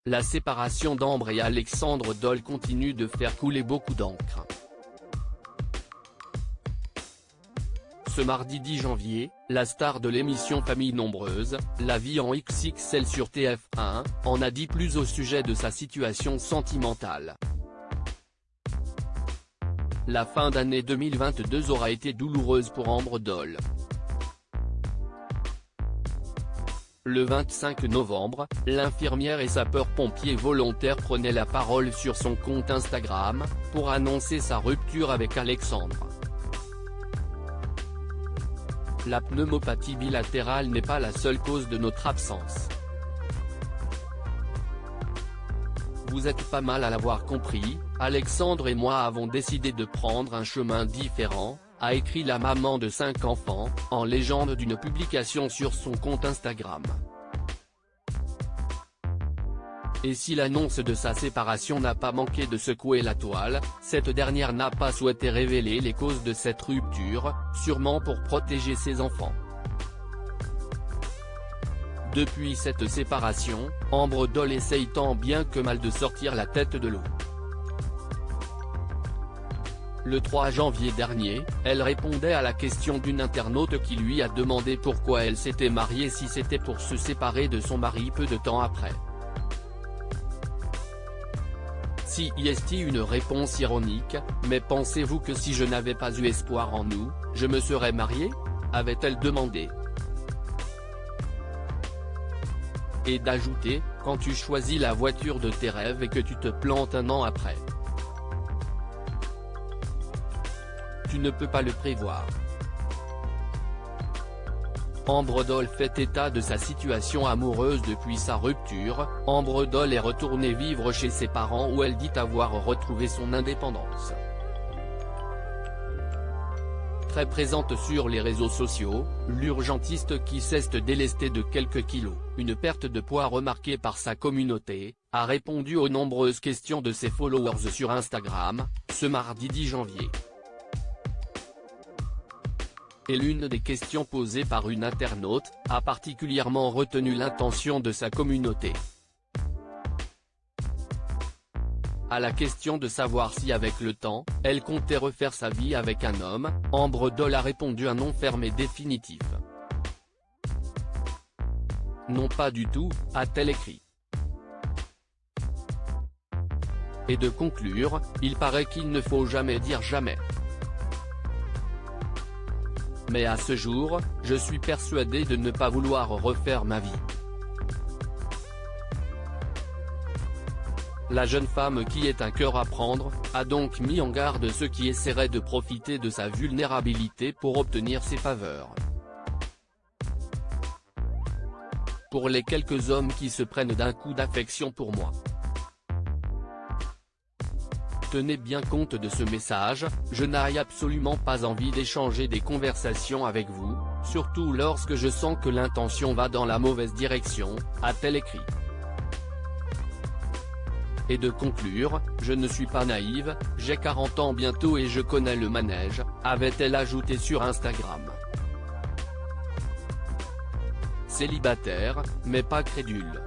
la séparation d'Ambre et Alexandre Dole continue de faire couler beaucoup d'encre. Ce mardi 10 janvier, la star de l'émission Famille Nombreuse, La Vie en XXL sur TF1, en a dit plus au sujet de sa situation sentimentale. La fin d'année 2022 aura été douloureuse pour Ambre Dole. Le 25 novembre, l'infirmière et sapeur-pompier volontaire prenait la parole sur son compte Instagram, pour annoncer sa rupture avec Alexandre. La pneumopathie bilatérale n'est pas la seule cause de notre absence. Vous êtes pas mal à l'avoir compris, Alexandre et moi avons décidé de prendre un chemin différent, a écrit la maman de 5 enfants, en légende d'une publication sur son compte Instagram. Et si l'annonce de sa séparation n'a pas manqué de secouer la toile, cette dernière n'a pas souhaité révéler les causes de cette rupture, sûrement pour protéger ses enfants. Depuis cette séparation, Ambre Dole essaye tant bien que mal de sortir la tête de l'eau. Le 3 janvier dernier, elle répondait à la question d'une internaute qui lui a demandé pourquoi elle s'était mariée si c'était pour se séparer de son mari peu de temps après. Si est une réponse ironique, mais pensez-vous que si je n'avais pas eu espoir en nous, je me serais mariée ? avait-elle demandé. Et d'ajouter, quand tu choisis la voiture de tes rêves et que tu te plantes un an après. Tu ne peux pas le prévoir. Ambre Dole fait état de sa situation amoureuse depuis sa rupture. Ambre Dole est retournée vivre chez ses parents où elle dit avoir retrouvé son indépendance. Très présente sur les réseaux sociaux, l'urgentiste qui s'est délestée de quelques kilos, une perte de poids remarquée par sa communauté, a répondu aux nombreuses questions de ses followers sur Instagram, ce mardi 10 janvier. Et l'une des questions posées par une internaute, a particulièrement retenu l'attention de sa communauté. À la question de savoir si avec le temps, elle comptait refaire sa vie avec un homme, Ambre Dole a répondu un non ferme et définitif. Non pas du tout, a-t-elle écrit. Et de conclure, il paraît qu'il ne faut jamais dire jamais. Mais à ce jour, je suis persuadé de ne pas vouloir refaire ma vie. La jeune femme qui est un cœur à prendre, a donc mis en garde ceux qui essaieraient de profiter de sa vulnérabilité pour obtenir ses faveurs. Pour les quelques hommes qui se prennent d'un coup d'affection pour moi. Tenez bien compte de ce message, je n'ai absolument pas envie d'échanger des conversations avec vous, surtout lorsque je sens que l'intention va dans la mauvaise direction, a-t-elle écrit. Et de conclure, je ne suis pas naïve, j'ai 40 ans bientôt et je connais le manège, avait-elle ajouté sur Instagram. Célibataire, mais pas crédule.